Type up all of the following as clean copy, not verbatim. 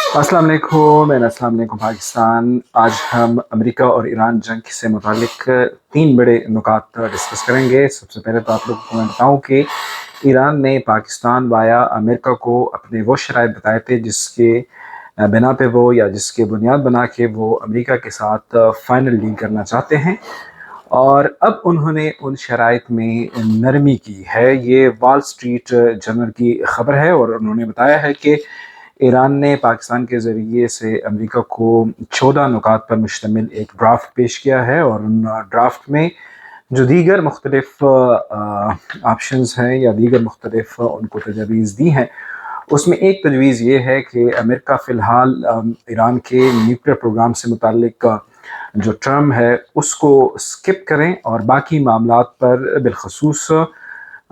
अस्सलाम वालेकुम अस्सलाम वालेकुम पाकिस्तान। आज हम अमेरिका और ईरान जंग से मुतालिक तीन बड़े नुकात डिस्कस करेंगे। सबसे पहले तो आप लोगों को मैं बताऊँ कि ईरान ने पाकिस्तान वाया अमेरिका को अपने वो शराइत बताए थे जिसके बिना पे वो या जिसके बुनियाद बना के वो अमेरिका के साथ फाइनल डील करना चाहते हैं, और अब उन्होंने उन शराइत में नरमी की है। ये वॉल स्ट्रीट जर्नल की खबर है और उन्होंने बताया है कि ईरान ने पाकिस्तान के ज़रिए से अमेरिका को 14 नुकात पर मुश्तमिल एक ड्राफ्ट पेश किया है, और उन ड्राफ्ट में जो दीगर मुख्तलिफ ऑप्शंस हैं या दीगर मुख्तलिफ उनको तजवीज़ दी हैं, उसमें एक तजवीज़ ये है कि अमेरिका फ़िलहाल ईरान के न्यूक्लियर प्रोग्राम से मुतालिक जो टर्म है उसको स्किप करें और बाकी मामलात पर बिलखसूस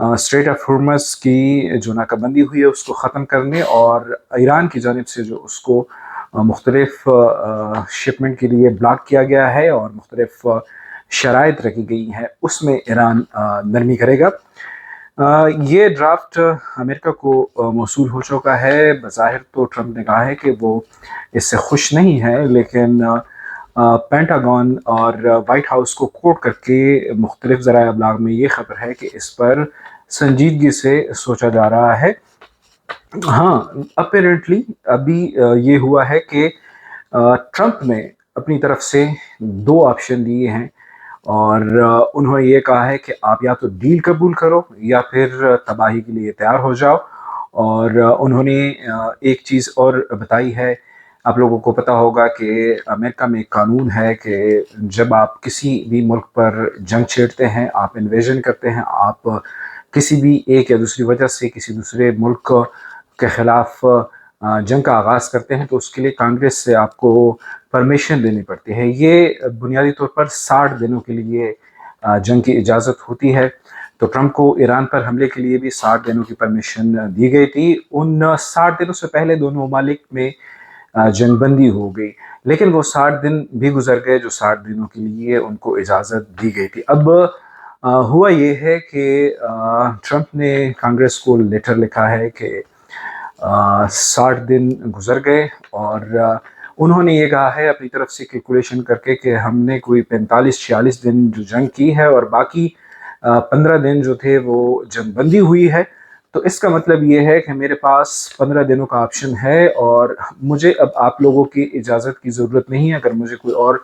स्ट्रेट ऑफ हॉर्मज़ की जो नाकाबंदी हुई है उसको ख़त्म करने और ईरान की जानिब से जो उसको मुख्तलिफ शिपमेंट के लिए ब्लॉक किया गया है और मुख्तलिफ शराइत रखी गई हैं उसमें ईरान नरमी करेगा। ये ड्राफ्ट अमेरिका को मौसूल हो चुका है। बज़ाहिर तो ट्रंप ने कहा है कि वो इससे खुश नहीं है, लेकिन पेंटागन और वाइट हाउस को कोट करके मुख्तलिफ ज़राए अबलाग में ये खबर है कि इस पर संजीदगी से सोचा जा रहा है। हाँ, अपेरेंटली अभी ये हुआ है कि ट्रंप ने अपनी तरफ से दो ऑप्शन दिए हैं, और उन्होंने ये कहा है कि आप या तो डील कबूल करो या फिर तबाही के लिए तैयार हो जाओ। और उन्होंने एक चीज़ और बताई है। आप लोगों को पता होगा कि अमेरिका में एक कानून है कि जब आप किसी भी मुल्क पर जंग छेड़ते हैं, आप इन्वेजन करते हैं, आप किसी भी एक या दूसरी वजह से किसी दूसरे मुल्क के ख़िलाफ़ जंग का आगाज़ करते हैं, तो उसके लिए कांग्रेस से आपको परमिशन देनी पड़ती है। ये बुनियादी तौर पर 60 दिनों के लिए जंग की इजाज़त होती है। तो ट्रंप को ईरान पर हमले के लिए भी 60 दिनों की परमिशन दी गई थी। उन 60 दिनों से पहले दोनों ममालिक में जंगबंदी हो गई, लेकिन वो 60 दिन भी गुजर गए जो 60 दिनों के लिए उनको इजाज़त दी गई थी। अब हुआ ये है कि ट्रंप ने कांग्रेस को लेटर लिखा है कि 60 दिन गुजर गए, और उन्होंने ये कहा है अपनी तरफ से कैलकुलेशन करके कि हमने कोई 45-46 दिन जो जंग की है और बाकी 15 दिन जो थे वो जंगबंदी हुई है। तो इसका मतलब ये है कि मेरे पास 15 दिनों का ऑप्शन है और मुझे अब आप लोगों की इजाज़त की ज़रूरत नहीं है अगर मुझे कोई और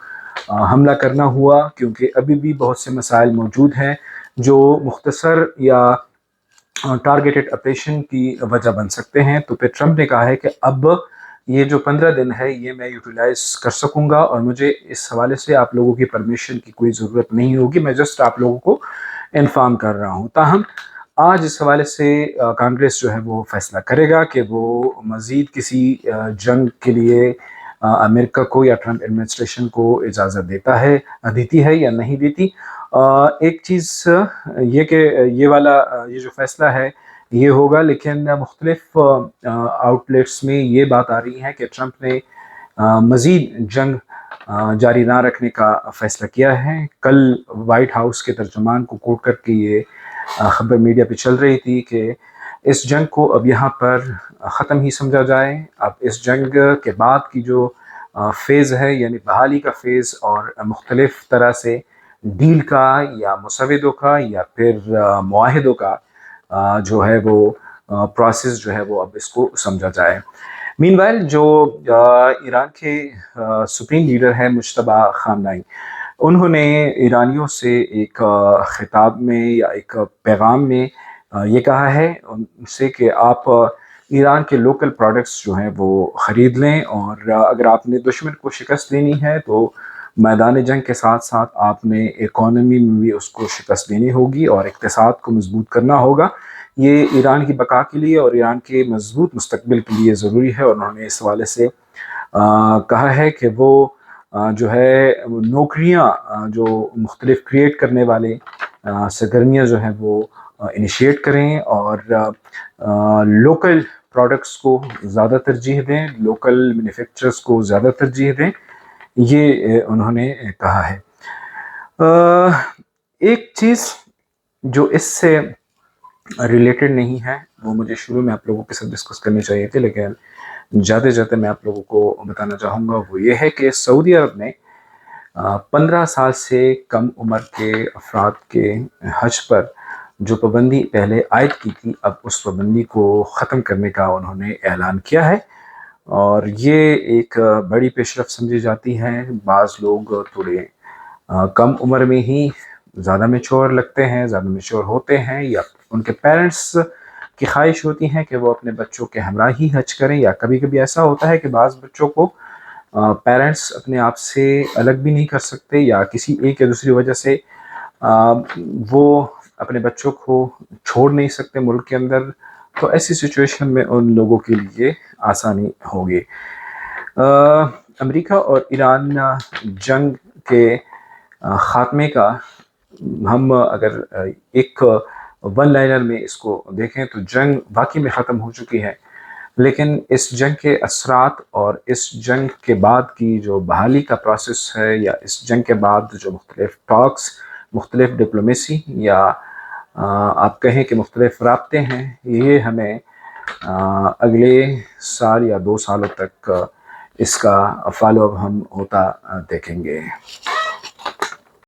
हमला करना हुआ, क्योंकि अभी भी बहुत से मसाइल मौजूद हैं जो मुख्तसर या टारगेटेड ऑपरेशन की वजह बन सकते हैं। तो फिर ट्रंप ने कहा है कि अब ये जो 15 दिन है ये मैं यूटिलाइज कर सकूंगा और मुझे इस हवाले से आप लोगों की परमिशन की कोई ज़रूरत नहीं होगी, मैं जस्ट आप लोगों को इन्फॉर्म कर रहा हूँ। ताहम आज इस हवाले से कांग्रेस जो है वो फैसला करेगा कि वो मज़ीद किसी जंग के लिए अमेरिका को या ट्रंप एडमिनिस्ट्रेशन को इजाज़त देती है या नहीं देती। एक चीज़ ये कि ये वाला ये जो फ़ैसला है ये होगा, लेकिन मुख्तलिफ आउटलेट्स में ये बात आ रही है कि ट्रंप ने मज़ीद जंग जारी ना रखने का फ़ैसला किया है। कल वाइट हाउस के तर्जुमान को कोट करके ये खबर मीडिया पे चल रही थी कि इस जंग को अब यहाँ पर ख़त्म ही समझा जाए। अब इस जंग के बाद की जो फ़ेज़ है यानी बहाली का फ़ेज़ और मुख्तलिफ़ तरह से डील का या मुसविदों का या फिर मुआहिदों का जो है वो प्रोसेस जो है वो अब इसको समझा जाए। मीनवाइल जो ईरान के सुप्रीम लीडर हैं मुज्तबा खामनाई, उन्होंने ईरानियों से एक खिताब में या एक पैगाम में ये कहा है उनसे कि आप ईरान के लोकल प्रोडक्ट्स जो हैं वो ख़रीद लें, और अगर आपने दुश्मन को शिकस्त देनी है तो मैदान जंग के साथ साथ आपने इकॉनमी में भी उसको शिकस्त देनी होगी और इक़्तिसाद को मजबूत करना होगा। ये ईरान की बका के लिए और ईरान के मजबूत मुस्तकबिल के लिए ज़रूरी है। और उन्होंने इस हवाले से कहा है कि वो जो है नौकरियाँ जो मुख्तलिफ क्रिएट करने वाले सरगर्मियाँ जो हैं वो इनिशिएट करें और लोकल प्रोडक्ट्स को ज़्यादा तरजीह दें, लोकल मैन्युफैक्चरर्स को ज़्यादा तरजीह दें, ये उन्होंने कहा है। एक चीज़ जो इससे रिलेटेड नहीं है वो मुझे शुरू में आप लोगों के साथ डिस्कस करनी चाहिए थी, लेकिन जाते जाते मैं आप लोगों को बताना चाहूँगा वो ये है कि सऊदी अरब ने 15 साल से कम उम्र के अफराद के हज पर जो पाबंदी पहले आयद की थी, अब उस पाबंदी को ख़त्म करने का उन्होंने ऐलान किया है। और ये एक बड़ी पेशरफ़्त समझी जाती है। बाज़ लोग थोड़े कम उम्र में ही ज़्यादा मैच्योर लगते हैं, ज़्यादा मैच्योर होते हैं, या उनके पेरेंट्स की ख्वाहिश होती है कि वो अपने बच्चों के हमरा ही हज करें, या कभी कभी ऐसा होता है कि बाज़ बच्चों को पेरेंट्स अपने आप से अलग भी नहीं कर सकते, या किसी एक या दूसरी वजह से वो अपने बच्चों को छोड़ नहीं सकते मुल्क के अंदर। तो ऐसी सिचुएशन में उन लोगों के लिए आसानी होगी। अमेरिका और ईरान जंग के ख़ात्मे का हम अगर एक वन लाइनर में इसको देखें तो जंग वाकई में ख़त्म हो चुकी है, लेकिन इस जंग के असरात और इस जंग के बाद की जो बहाली का प्रोसेस है, या इस जंग के बाद जो मुख्तलिफ टॉक्स, मुख्तलिफ डिप्लोमेसी, या आप कहें कि मुख्तलिफ राब्ते हैं, ये हमें अगले साल या 2 सालों तक इसका फॉलो अप हम होता देखेंगे।